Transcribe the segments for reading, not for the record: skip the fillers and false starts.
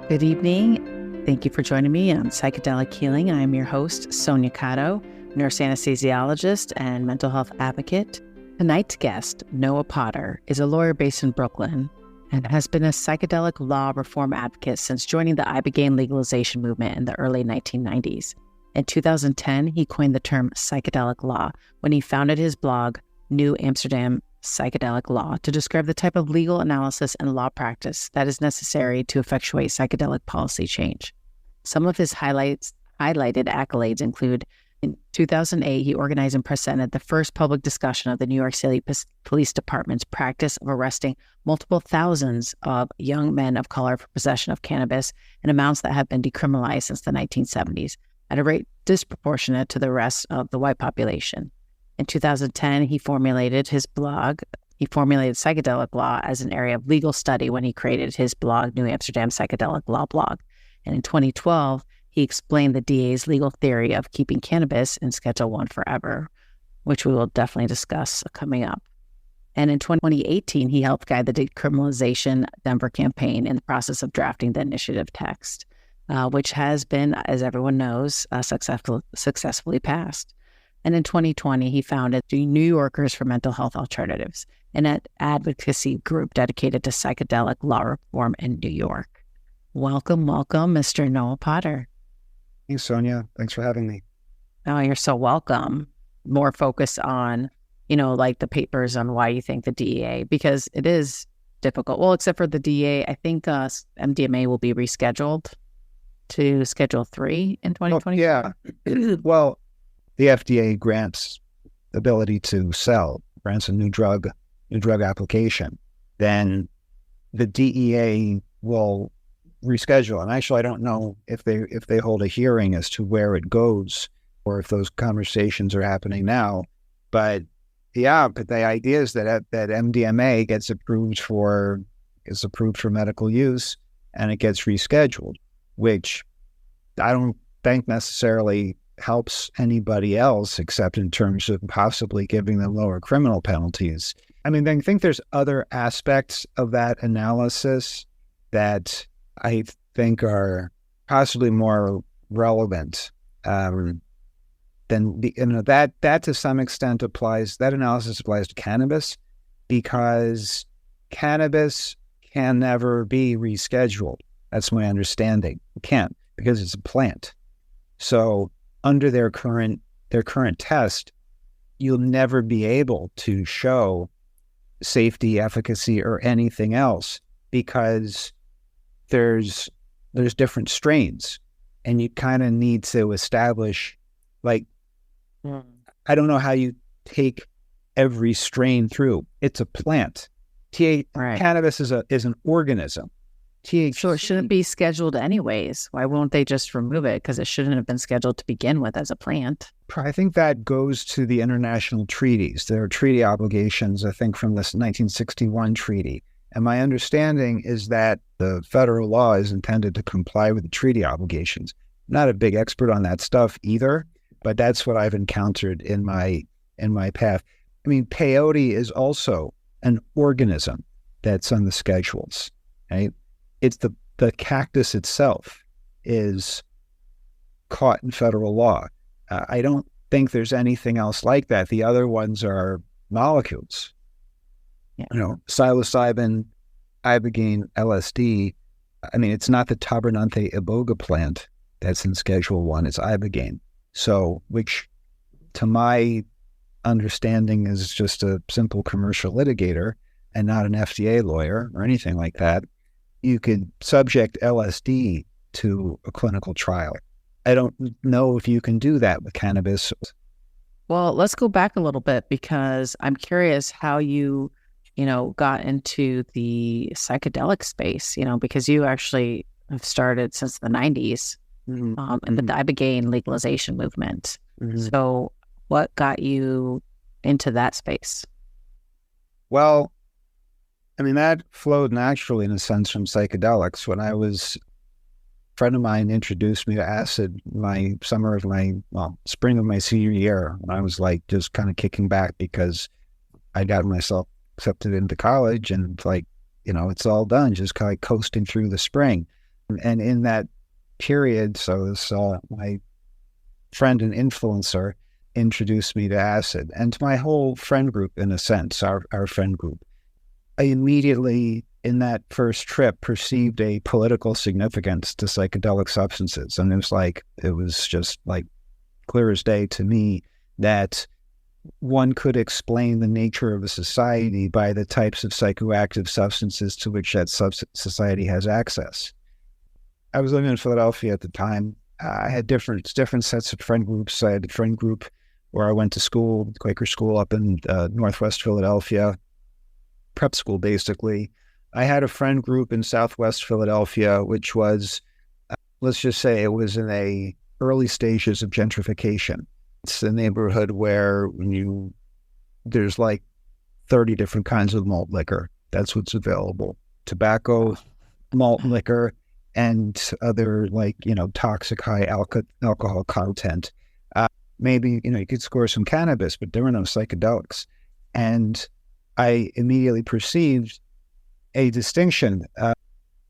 Good evening. Thank you for joining me on Psychedelic Healing. I am your host, Sonia Cotto, nurse anesthesiologist and mental health advocate. Tonight's guest, Noah Potter, is a lawyer based in Brooklyn and has been a psychedelic law reform advocate since joining the Ibogaine legalization movement in the early 1990s. In 2010, he coined the term psychedelic law when he founded his blog, New Amsterdam Psychedelic Law, to describe the type of legal analysis and law practice that is necessary to effectuate psychedelic policy change. Some of his highlighted accolades include, in 2008, he organized and presented the first public discussion of the New York City Police Department's practice of arresting multiple thousands of young men of color for possession of cannabis in amounts that have been decriminalized since the 1970s, at a rate disproportionate to the rest of the white population. In 2010, he formulated psychedelic law as an area of legal study when he created his blog, New Amsterdam Psychedelic Law blog. And in 2012, he explained the DA's legal theory of keeping cannabis in Schedule I forever, which we will definitely discuss coming up. And in 2018, he helped guide the decriminalization Denver campaign in the process of drafting the initiative text, which has been, as everyone knows, successfully passed. And in 2020, he founded the New Yorkers for Mental Health Alternatives, an advocacy group dedicated to psychedelic law reform in New York. Welcome, Mr. Noah Potter. Thanks, Sonia. Thanks for having me. Oh, you're so welcome. More focus on, like the papers on why you think the DEA, because it is difficult. Well, except for the DEA, I think MDMA will be rescheduled to Schedule 3 in 2020. Oh, yeah. Well, the FDA grants the ability to sell, grants a new drug application. Then the DEA will reschedule. And actually, I don't know if they hold a hearing as to where it goes or if those conversations are happening now. But the idea is that MDMA gets approved for medical use and it gets rescheduled, which I don't think necessarily helps anybody else except in terms of possibly giving them lower criminal penalties. I mean, I think there's other aspects of that analysis that I think are possibly more relevant than that to some extent that analysis applies to cannabis, because cannabis can never be rescheduled. That's my understanding. It can't, because it's a plant. So under their current test, you'll never be able to show safety, efficacy, or anything else, because there's different strains, and you kind of need to establish, I don't know how you take every strain through. It's a plant. Right. Cannabis is an organism. THC. So it shouldn't be scheduled anyways. Why won't they just remove it? Because it shouldn't have been scheduled to begin with as a plant. I think that goes to the international treaties. There are treaty obligations, I think, from this 1961 treaty. And my understanding is that the federal law is intended to comply with the treaty obligations. I'm not a big expert on that stuff either, but that's what I've encountered in my path. I mean, peyote is also an organism that's on the schedules, right? It's the cactus itself is caught in federal law. I don't think there's anything else like that. The other ones are molecules. Yeah. Psilocybin, ibogaine, LSD. I mean, it's not the Tabernanthe iboga plant that's in Schedule 1. It's ibogaine. So, which to my understanding is just a simple commercial litigator and not an FDA lawyer or anything like that. You could subject LSD to a clinical trial. I don't know if you can do that with cannabis. Well, let's go back a little bit, because I'm curious how you got into the psychedelic space, because you actually have started since the 90s in the Ibogaine legalization movement. Mm-hmm. So what got you into that space? Well, I mean, that flowed naturally in a sense from psychedelics. When I was, a friend of mine introduced me to acid spring of my senior year, when I was just kind of kicking back because I got myself accepted into college, and it's like, it's all done, just kind of coasting through the spring. And in that period, so this, my friend and influencer introduced me to acid, and to my whole friend group, in a sense, our friend group. I immediately, in that first trip, perceived a political significance to psychedelic substances. And it was just like clear as day to me that one could explain the nature of a society by the types of psychoactive substances to which that society has access. I was living in Philadelphia at the time. I had different sets of friend groups. I had a friend group where I went to school, Quaker school up in Northwest Philadelphia, prep school basically. I had a friend group in Southwest Philadelphia, which was, let's just say it was in the early stages of gentrification. It's a neighborhood where there's like 30 different kinds of malt liquor. That's what's available. Tobacco, malt liquor, and other toxic high alcohol content. Maybe, you could score some cannabis, but there were no psychedelics. And I immediately perceived a distinction.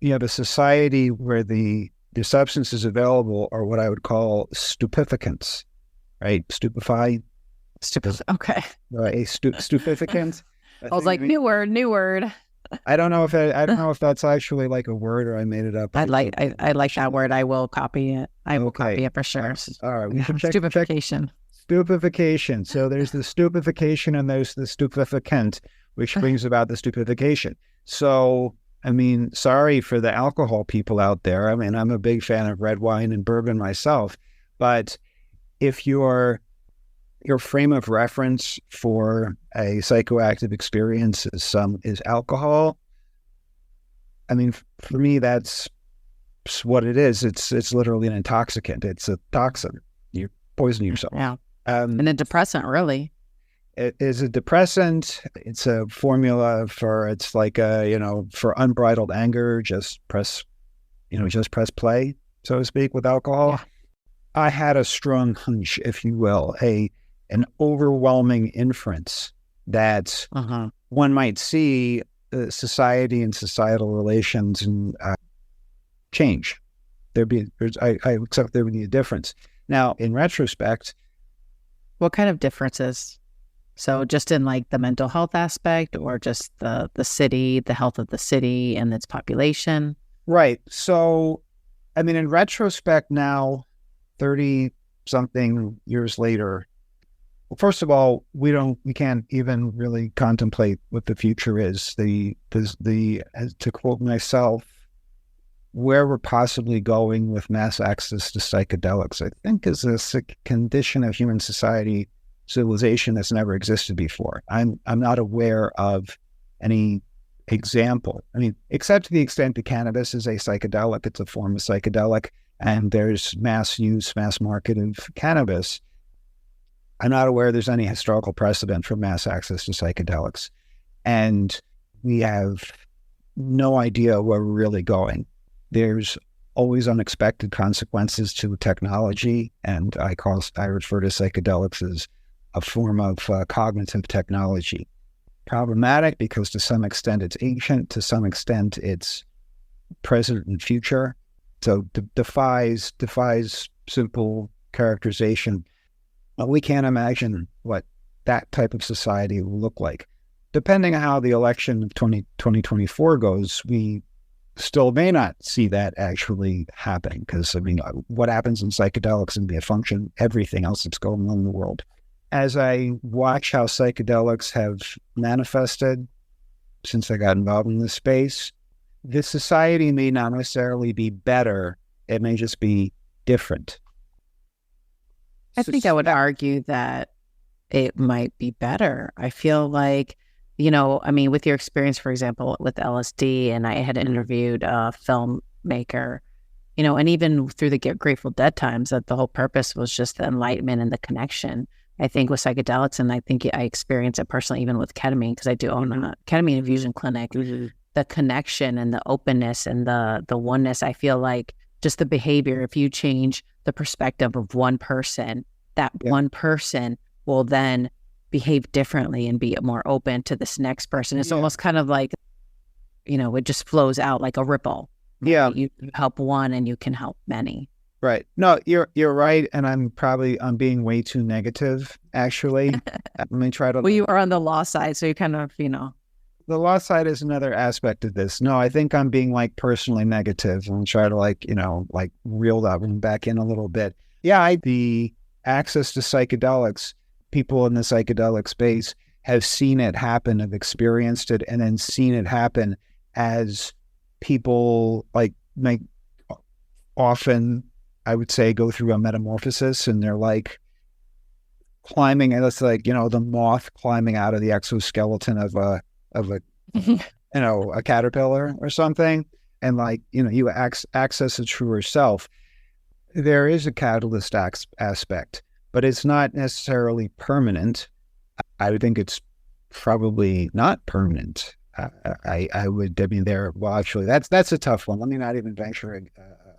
You have a society where the substances available are what I would call stupeficants, right? Okay. A stupeficant. I was like, new word. I don't know if that's actually like a word or I made it up. I like that word. I will copy it. I will copy it for sure. All right. We should check. Stupefaction. Stupefaction. So there's the stupefaction and there's the stupeficant, which brings about the stupefaction. So, sorry for the alcohol people out there. I'm a big fan of red wine and bourbon myself, but if your frame of reference for a psychoactive experience is alcohol, for me, that's what it is. It's literally an intoxicant. It's a toxin. You're poisoning yourself. Yeah. And a depressant, really. It is a depressant. It's a formula it's like for unbridled anger, just press play, so to speak, with alcohol. Yeah. I had a strong hunch, if you will, an overwhelming inference that one might see society and societal relations and change. I accept there would be a difference. Now, in retrospect, what kind of differences? So just in like the mental health aspect, or just the city, the health of the city and its population? Right. So, in retrospect now, 30-something years later, well, first of all, we can't even really contemplate what the future is. To quote myself, where we're possibly going with mass access to psychedelics, I think, is a condition of human civilization that's never existed before. I'm not aware of any example. Except to the extent that cannabis is a psychedelic, it's a form of psychedelic, and there's mass use, mass market of cannabis. I'm not aware there's any historical precedent for mass access to psychedelics. And we have no idea where we're really going. There's always unexpected consequences to technology, and I refer to psychedelics as a form of cognitive technology. Problematic because to some extent it's ancient, to some extent it's present and future. So defies simple characterization. We can't imagine what that type of society will look like. Depending on how the election of 2024 goes, we still may not see that actually happening, because what happens in psychedelics and the function, everything else that's going on in the world. As I watch how psychedelics have manifested since I got involved in this space, the society may not necessarily be better. It may just be different. I think I would argue that it might be better. I feel like, with your experience, for example, with LSD, and I had interviewed a filmmaker, and even through the Grateful Dead times, that the whole purpose was just the enlightenment and the connection. I think with psychedelics, and I think I experience it personally even with ketamine, because I do own a ketamine infusion clinic, the connection and the openness and the oneness. I feel like just the behavior, if you change the perspective of one person, that one person will then behave differently and be more open to this next person. It's almost kind of like, it just flows out like a ripple. Yeah. You help one and you can help many. Right. No, you're right. And I'm being way too negative, actually. Let me try to. Well, you are on the law side, so you kind of, The law side is another aspect of this. No, I think I'm being like personally negative and try to like reel that one back in a little bit. Yeah, the access to psychedelics, people in the psychedelic space have seen it happen, have experienced it, and then seen it happen as people like make often, I would say, go through a metamorphosis, and they're like climbing, and it's like, the moth climbing out of the exoskeleton of a a caterpillar or something, and like, you access a truer self. There is a catalyst aspect, but it's not necessarily permanent. I would think it's probably not permanent. Actually, that's a tough one. Let me not even venture.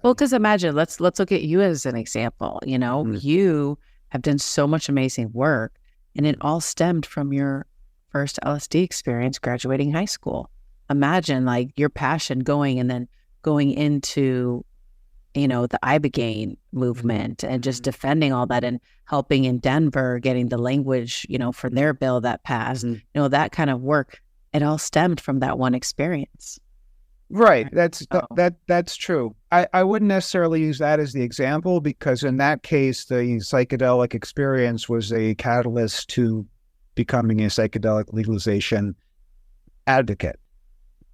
Well, because imagine, let's look at you as an example. You have done so much amazing work, and it all stemmed from your first LSD experience graduating high school. Imagine like your passion going into, the Ibogaine movement and just defending all that and helping in Denver, getting the language, for their bill that passed, that kind of work. It all stemmed from that one experience. Right. That's true. I wouldn't necessarily use that as the example, because in that case, the psychedelic experience was a catalyst to becoming a psychedelic legalization advocate.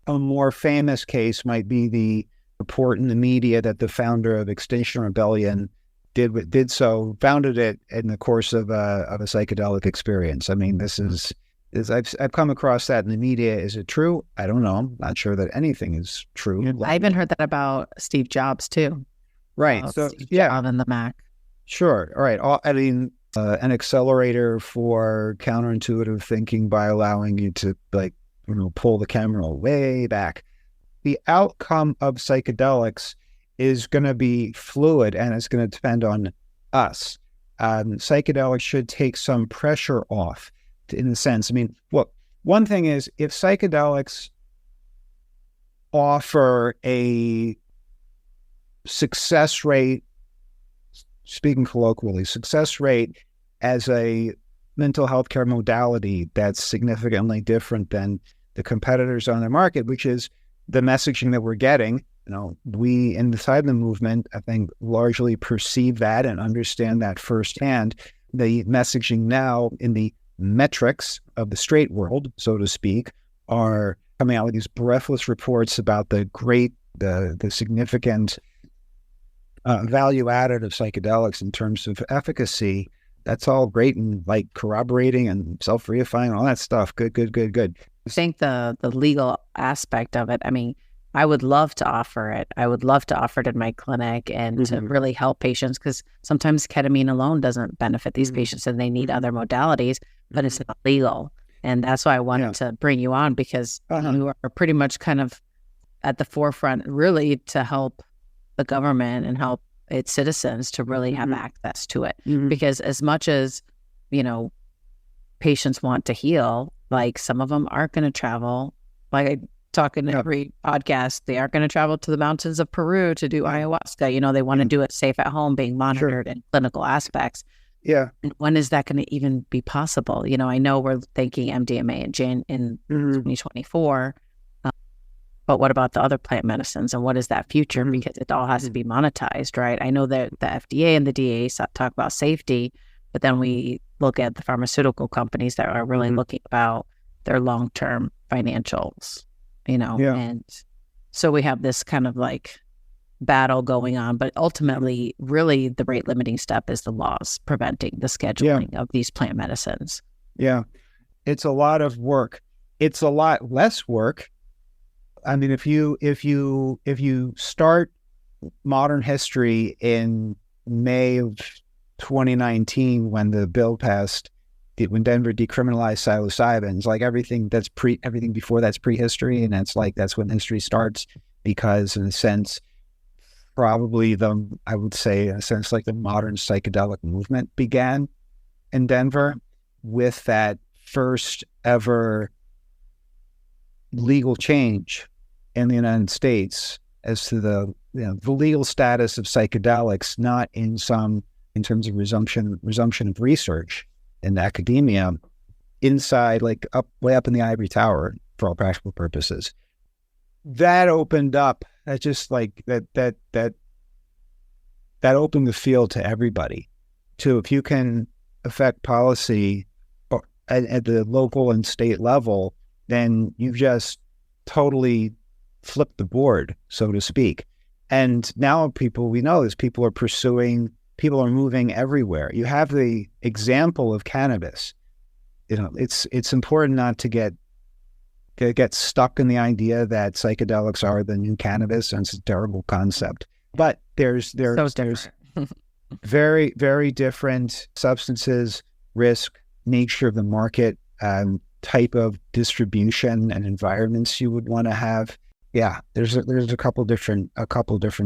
A more famous case might be the report in the media that the founder of Extinction Rebellion founded it in the course of a psychedelic experience. I mean, I've come across that in the media. Is it true? I don't know. I'm not sure that anything is true. I even heard that about Steve Jobs too. Right. So Steve Jobs and the Mac. Sure. All right. An accelerator for counterintuitive thinking by allowing you to pull the camera way back. The outcome of psychedelics is going to be fluid, and it's going to depend on us. Psychedelics should take some pressure off, in a sense. I mean, one thing is, if psychedelics offer a success rate, speaking colloquially, success rate as a mental health care modality that's significantly different than the competitors on the market, which is the messaging that we're getting. We inside the movement, I think, largely perceive that and understand that firsthand. The messaging now in the metrics of the straight world, so to speak, are coming out with these breathless reports about the significant value added of psychedelics in terms of efficacy. That's all great and like corroborating and self-reifying, all that stuff. Good. I think the legal aspect of it, I mean, I would love to offer it. I would love to offer it in my clinic and to really help patients, because sometimes ketamine alone doesn't benefit these patients and they need other modalities, but it's not legal. And that's why I wanted to bring you on, because you are pretty much kind of at the forefront, really, to help the government and help its citizens to really have access to it. Because as much as, patients want to heal, like some of them aren't going to travel. Like I talk in every podcast, they aren't going to travel to the mountains of Peru to do ayahuasca. They want to do it safe at home, being monitored in clinical aspects. Yeah. And when is that going to even be possible? I know we're thinking MDMA in 2024, but what about the other plant medicines, and what is that future? Because it all has to be monetized, right? I know that the FDA and the DEA talk about safety, but then we look at the pharmaceutical companies that are really looking about their long-term financials, and so we have this kind of like battle going on, but ultimately, really, the rate limiting step is the laws preventing the scheduling of these plant medicines. Yeah. It's a lot of work. It's a lot less work. I mean, if you start modern history in May of 2019, when the bill passed, when Denver decriminalized psilocybin, it's like everything before that's prehistory, and that's when history starts, because in a sense, probably I would say in a sense, like the modern psychedelic movement began in Denver. with that first ever legal change in the United States as to the legal status of psychedelics, not in terms of resumption of research in academia, inside, like way up in the ivory tower for all practical purposes. That opened up. That just like that opened the field to everybody. To if you can affect policy at the local and state level, then you've just totally flipped the board, so to speak. And now we know this, people are moving everywhere. You have the example of cannabis. It's important not to get stuck in the idea that psychedelics are the new cannabis, and it's a terrible concept. But there's very, very different substances, risk, nature of the market, type of distribution and environments you would want to have. Yeah, there's a couple different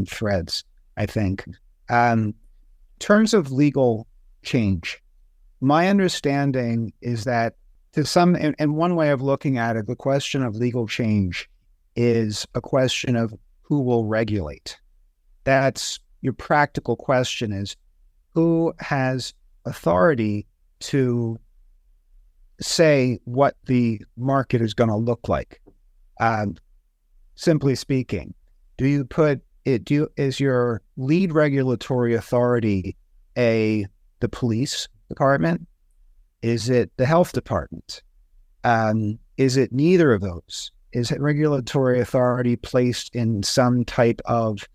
threads, I think. In terms of legal change, my understanding is that and one way of looking at it, the question of legal change is a question of who will regulate. That's your practical question, is who has authority to say what the market is going to look like. Simply speaking, is your lead regulatory authority the police department? Is it the health department? Is it neither of those? Is it regulatory authority placed in some type of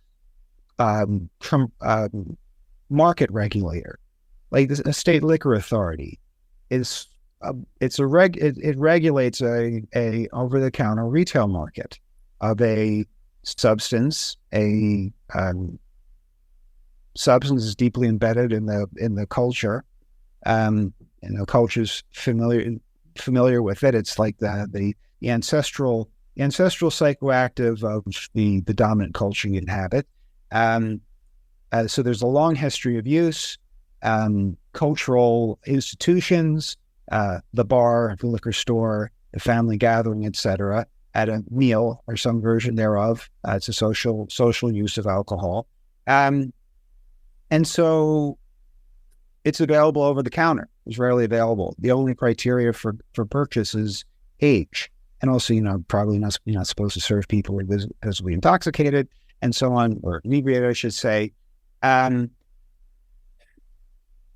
market regulator, like a state liquor authority? It regulates a over-the-counter retail market of a substance. Substance is deeply embedded in the culture. Culture's familiar with it. It's like the ancestral psychoactive of the dominant culture you inhabit. So there's a long history of use. Cultural institutions, the bar, the liquor store, the family gathering, etc., at a meal or some version thereof. It's a social use of alcohol. And so it's available over the counter. It's rarely available. The only criteria for purchase is age. And also, probably not supposed to serve people who are visibly intoxicated and so on, or inebriated, I should say.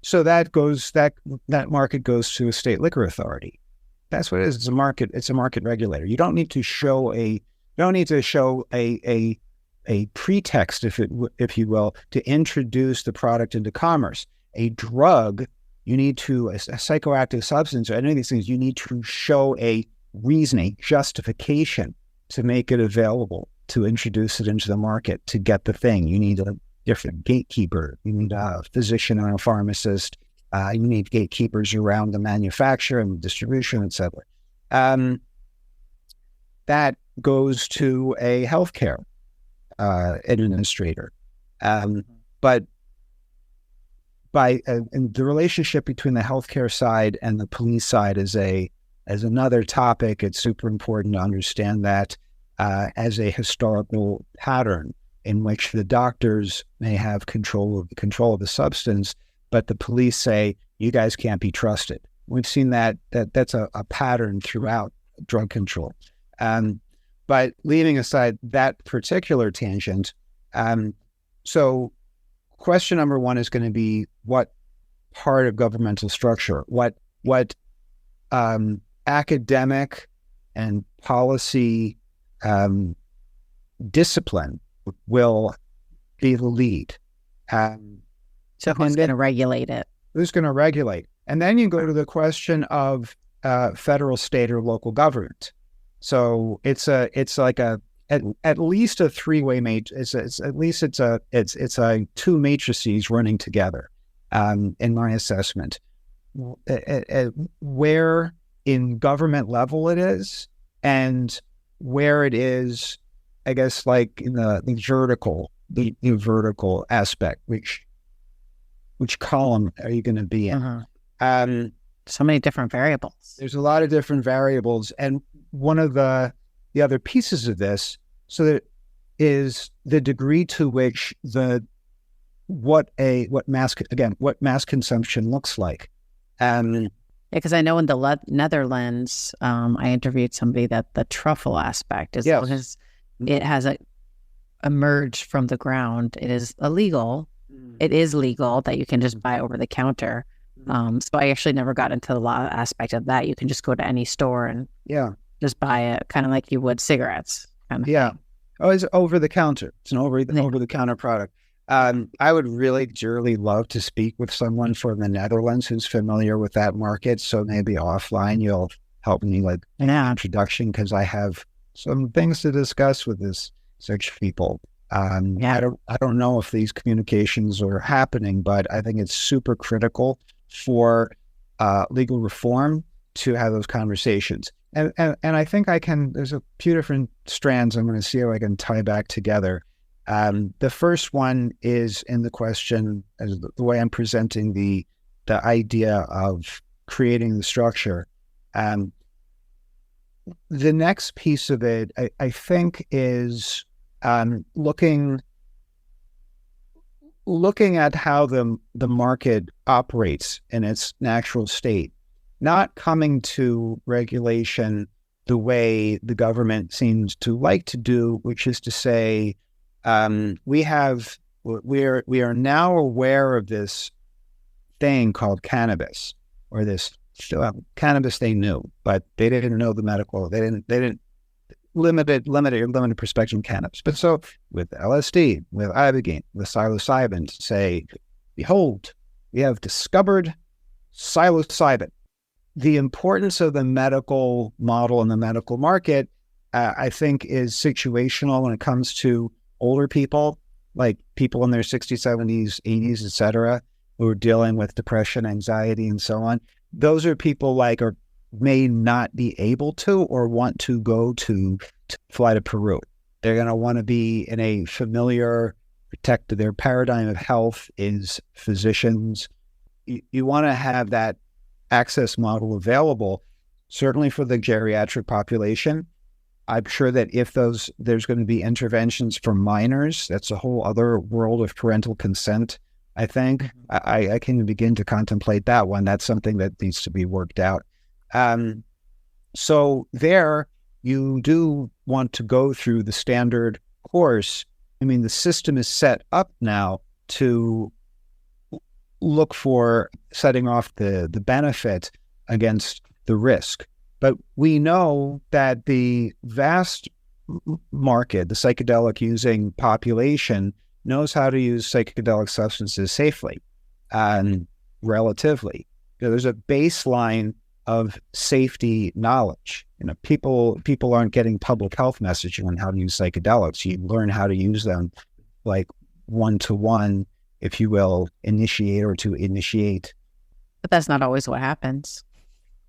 So that market goes to a state liquor authority. That's what it is. It's a market regulator. You don't need to show a pretext, if you will, to introduce the product into commerce. A drug, a psychoactive substance, or any of these things, you need to show a reason, a justification to make it available, to introduce it into the market, to get the thing. You need a different gatekeeper. You need a physician and a pharmacist. You need gatekeepers around the manufacture and the distribution, etc. That goes to a healthcare administrator. But and the relationship between the healthcare side and the police side is another topic. It's super important to understand that as a historical pattern in which the doctors may have control of the substance, but the police say, you guys can't be trusted. We've seen that's a pattern throughout drug control. But leaving aside that particular tangent, so question number one is going to be, what part of governmental structure, what academic and policy discipline will be the lead. So who's going to regulate it? Who's going to regulate? And then you go to the question of federal, state, or local government. So it's like at least a three-way matrix. It's two matrices running together. In my assessment, where in government level it is, and where it is, I guess, like in the vertical aspect, which column are you going to be in? so many different variables. There's a lot of different variables. And one of the other pieces of this, so that is the degree to which what mass consumption looks like. Because I know in the Netherlands, I interviewed somebody that the truffle aspect, as long as it has emerged from the ground, it is illegal. It is legal that you can just buy over the counter. So I actually never got into the law aspect of that. You can just go to any store and just buy it, kind of like you would cigarettes. Oh, it's over the counter. It's an over the counter product. I would really dearly love to speak with someone from the Netherlands who's familiar with that market. So maybe offline you'll help me with an introduction, because I have some things to discuss with such people. I don't know if these communications are happening, but I think it's super critical for legal reform to have those conversations. And I think there's a few different strands I'm going to see how I can tie back together. The first one is in the question, as the way I'm presenting the idea of creating the structure. The next piece of it, I think, is looking at how the market operates in its natural state, not coming to regulation the way the government seems to like to do, which is to say, we are now aware of this thing called cannabis, or this cannabis they knew, but they didn't know the medical. They didn't limited prescription cannabis. But so with LSD, with ibogaine, with psilocybin, say, behold, we have discovered psilocybin. The importance of the medical model and the medical market, I think, is situational when it comes to older people, like people in their 60s, 70s, 80s, et cetera, who are dealing with depression, anxiety, and so on. Those are people or may not be able to or want to go to fly to Peru. They're going to want to be in a familiar, protected. Their paradigm of health is physicians. You want to have that access model available, certainly for the geriatric population. I'm sure that if there's going to be interventions for minors, that's a whole other world of parental consent. I think I can begin to contemplate that one. That's something that needs to be worked out. So there, you do want to go through the standard course. I mean, the system is set up now to look for setting off the benefit against the risk. But we know that the vast market, the psychedelic using population, knows how to use psychedelic substances safely and relatively. There's a baseline of safety knowledge. People aren't getting public health messaging on how to use psychedelics. You learn how to use them like one-to-one, if you will, initiate. But that's not always what happens.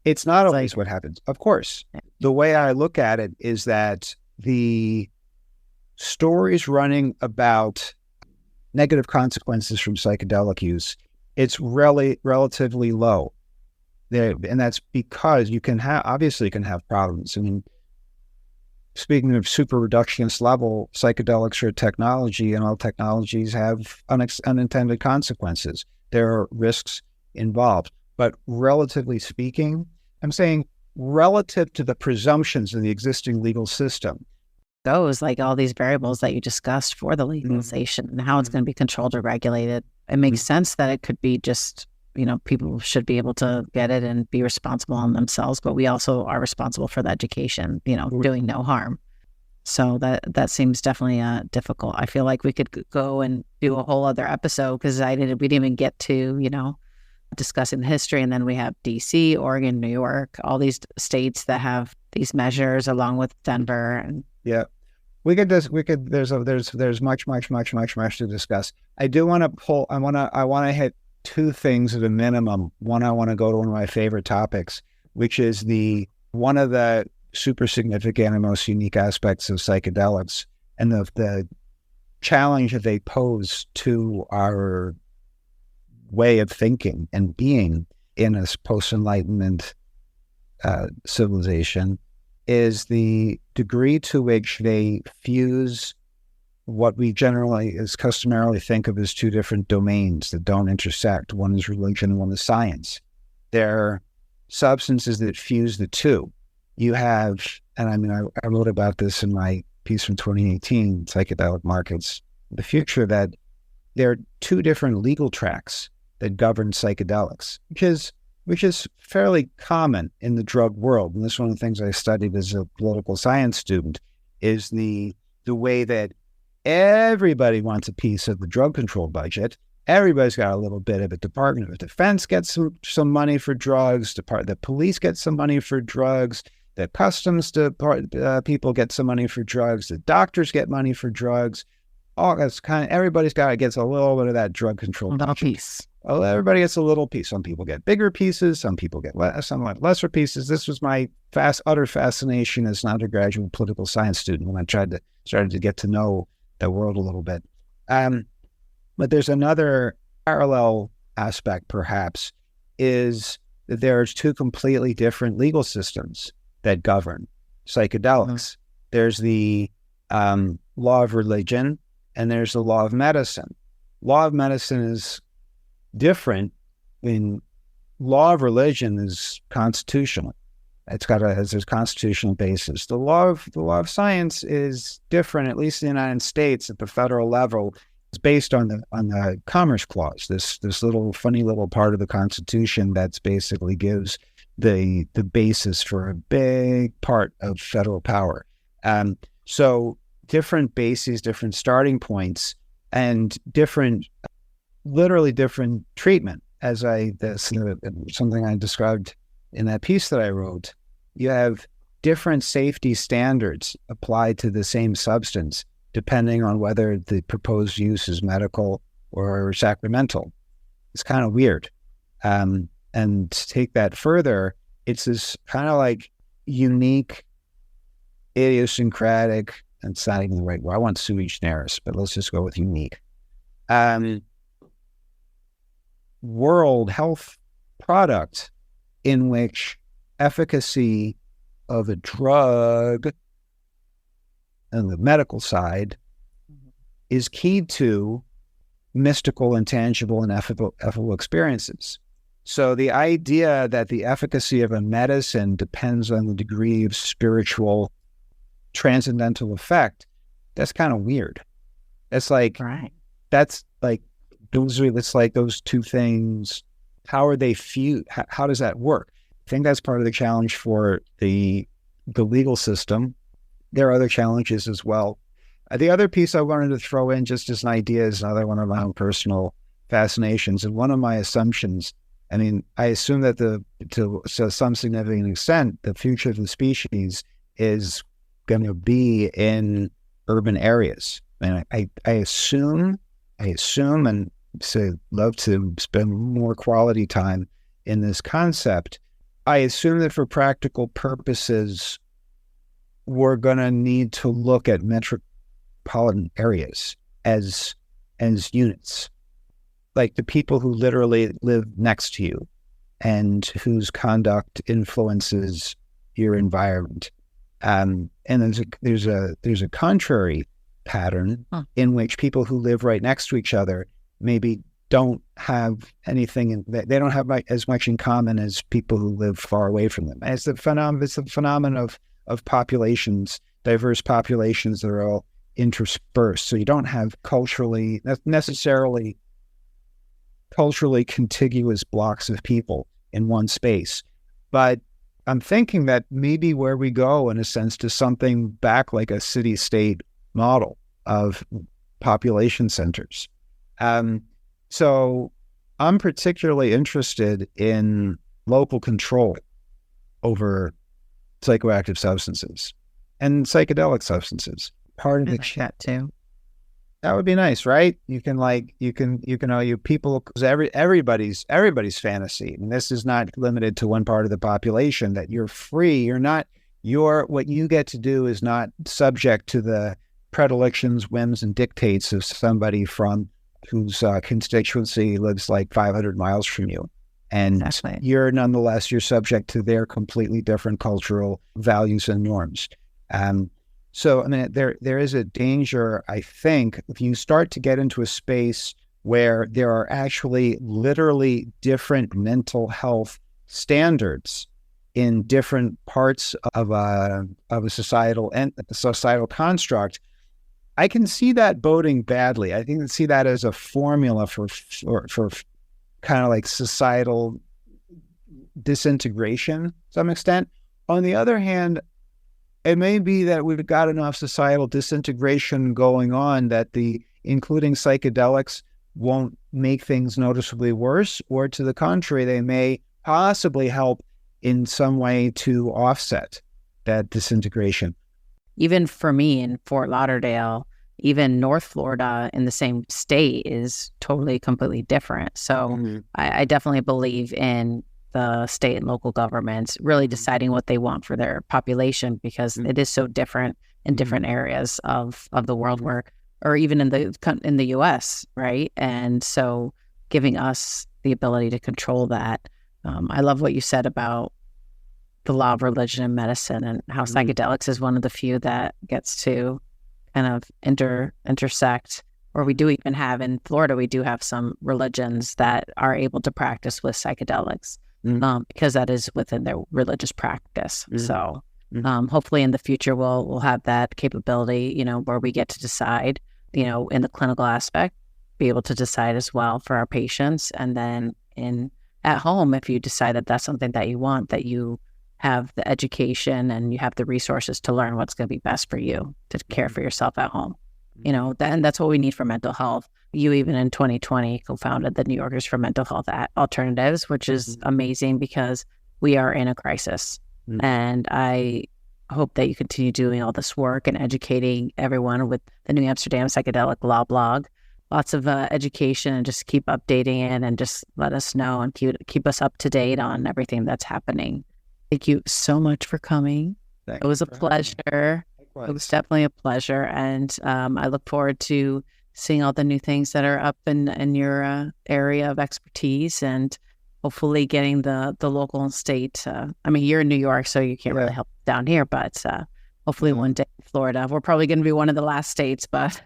It's not always what happens. Of course. The way I look at it is that the stories running about negative consequences from psychedelic use, it's relatively low. And that's because you can have problems. I mean, speaking of super reductionist level, psychedelics are a technology, and all technologies have unintended consequences. There are risks involved. But relatively speaking, I'm saying relative to the presumptions in the existing legal system. Those, like all these variables that you discussed for the legalization and how it's going to be controlled or regulated, it makes sense that it could be just, people should be able to get it and be responsible on themselves, but we also are responsible for the education, doing no harm. So that seems definitely difficult. I feel like we could go and do a whole other episode, because we didn't even get to, discussing the history. And then we have DC, Oregon, New York, all these states that have these measures, along with Denver. And there's much to discuss. I do want to I want to hit two things at a minimum. One, I want to go to one of my favorite topics, which is one of the super significant and most unique aspects of psychedelics, and the challenge that they pose to our way of thinking and being in a post-Enlightenment civilization is the degree to which they fuse what we generally is customarily think of as two different domains that don't intersect. One is religion and one is science. They're substances that fuse the two. You have, and I mean, I wrote about this in my piece from 2018, Psychedelic Markets, the Future, that there are two different legal tracks that govern psychedelics, which is fairly common in the drug world. And this is one of the things I studied as a political science student, is the way that everybody wants a piece of the drug control budget. Everybody's got a little bit of it. Department of Defense gets some money for drugs. The police get some money for drugs. The customs people get some money for drugs. The doctors get money for drugs. All that's everybody's gets a little bit of that drug control little piece. Well, everybody gets a little piece. Some people get bigger pieces. Some people get somewhat lesser pieces. This was my utter fascination as an undergraduate political science student when I started to get to know the world a little bit. But there's another parallel aspect, perhaps, is that there's two completely different legal systems that govern psychedelics. Mm-hmm. There's the law of religion, and there's the law of medicine. Law of medicine is different. In law of religion is constitutional. Has a constitutional basis. The law of science is different, at least in the United States at the federal level. It's based on the Commerce Clause, this little funny little part of the Constitution that's basically gives the basis for a big part of federal power. So different bases, different starting points, and literally different treatment. Something I described in that piece that I wrote. You have different safety standards applied to the same substance, depending on whether the proposed use is medical or sacramental. It's kind of weird. And to take that further, it's this kind of like unique, idiosyncratic, and it's not even the right word. I want sui generis, but let's just go with unique. World health product in which efficacy of a drug on the medical side is keyed to mystical, intangible, and effable experiences. So the idea that the efficacy of a medicine depends on the degree of spiritual transcendental effect, that's kind of weird. That's like, right. That's like, it's like those two things, how are they fused? How does that work? I think that's part of the challenge for the legal system. There are other challenges as well. The other piece I wanted to throw in just as an idea is another one of my own personal fascinations. And one of my assumptions, I mean, I assume that to some significant extent, the future of the species is going to be in urban areas. And I assume, and so love to spend more quality time in this concept. I assume that for practical purposes, we're going to need to look at metropolitan areas as units, like the people who literally live next to you and whose conduct influences your environment. And there's a contrary pattern in which people who live right next to each other maybe don't have anything, they don't have as much in common as people who live far away from them. It's a phenomenon of populations, diverse populations that are all interspersed. So you don't have necessarily culturally contiguous blocks of people in one space. But I'm thinking that maybe where we go, in a sense, to something back like a city-state model of population centers. So I'm particularly interested in local control over psychoactive substances and psychedelic substances. Part of the chat too. That would be nice, right? You people, because everybody's fantasy. And this is not limited to one part of the population, that you're free. What you get to do is not subject to the predilections, whims, and dictates of somebody whose constituency lives like 500 miles from you. And Exactly. you're subject to their completely different cultural values and norms. So, I mean, there is a danger, I think, if you start to get into a space where there are actually literally different mental health standards in different parts of a societal construct. I can see that boding badly. I can see that as a formula for kind of like societal disintegration to some extent. On the other hand, it may be that we've got enough societal disintegration going on that including psychedelics won't make things noticeably worse, or to the contrary, they may possibly help in some way to offset that disintegration. Even for me in Fort Lauderdale, even North Florida in the same state is totally, completely different. So I definitely believe in the state and local governments really deciding what they want for their population, because it is so different in different areas of the world, or even in the U.S., right? And so giving us the ability to control that. I love what you said about the law of religion and medicine, and how psychedelics is one of the few that gets to kind of intersect, or we do even have in Florida, we do have some religions that are able to practice with psychedelics because that is within their religious practice. So hopefully in the future we'll have that capability, where we get to decide, in the clinical aspect, be able to decide as well for our patients. And then at home, if you decide that that's something that you want, that you have the education and you have the resources to learn what's going to be best for you to care for yourself at home. And that's what we need for mental health. You even in 2020 co-founded the New Yorkers for Mental Health Alternatives, which is amazing because we are in a crisis. And I hope that you continue doing all this work and educating everyone with the New Amsterdam Psychedelic Law blog. Lots of education, and just keep updating it, and just let us know and keep us up to date on everything that's happening. Thank you so much for coming. It was a pleasure. It was definitely a pleasure. And I look forward to seeing all the new things that are up in your area of expertise, and hopefully getting the local and state. I mean, you're in New York, so you can't really help down here, but hopefully one day in Florida. We're probably going to be one of the last states, but...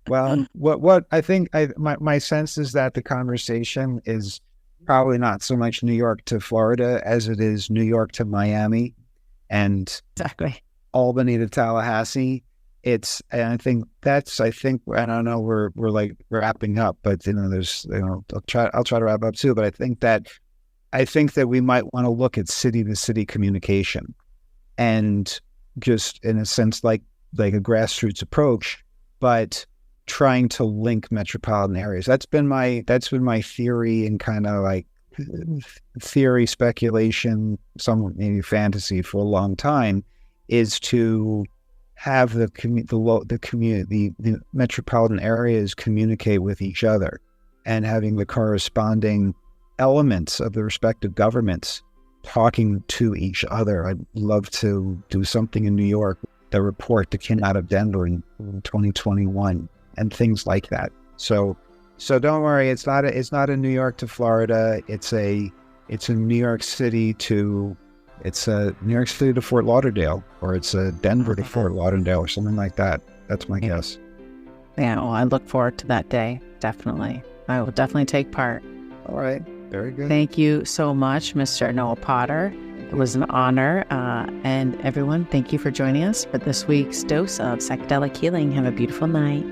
Well, what I think, my sense is that the conversation is probably not so much New York to Florida as it is New York to Miami, and exactly Albany to Tallahassee. And I think I don't know, we're like wrapping up, but I'll try to wrap up too. But I think that we might want to look at city to city communication, and just in a sense like a grassroots approach, but trying to link metropolitan areas. That's been my theory, and kind of like theory, speculation, some maybe fantasy for a long time, is to have the metropolitan areas communicate with each other, and having the corresponding elements of the respective governments talking to each other. I'd love to do something in New York, the report that came out of Denver in 2021, and things like that. So don't worry, it's not a New York to Florida. It's a New York City to Fort Lauderdale, or it's a Denver to Fort Lauderdale, or something like that. That's my guess. Yeah, well, I look forward to that day. Definitely. I will definitely take part. All right. Very good. Thank you so much, Mr. Noah Potter. It was an honor. And everyone, thank you for joining us for this week's dose of psychedelic healing. Have a beautiful night.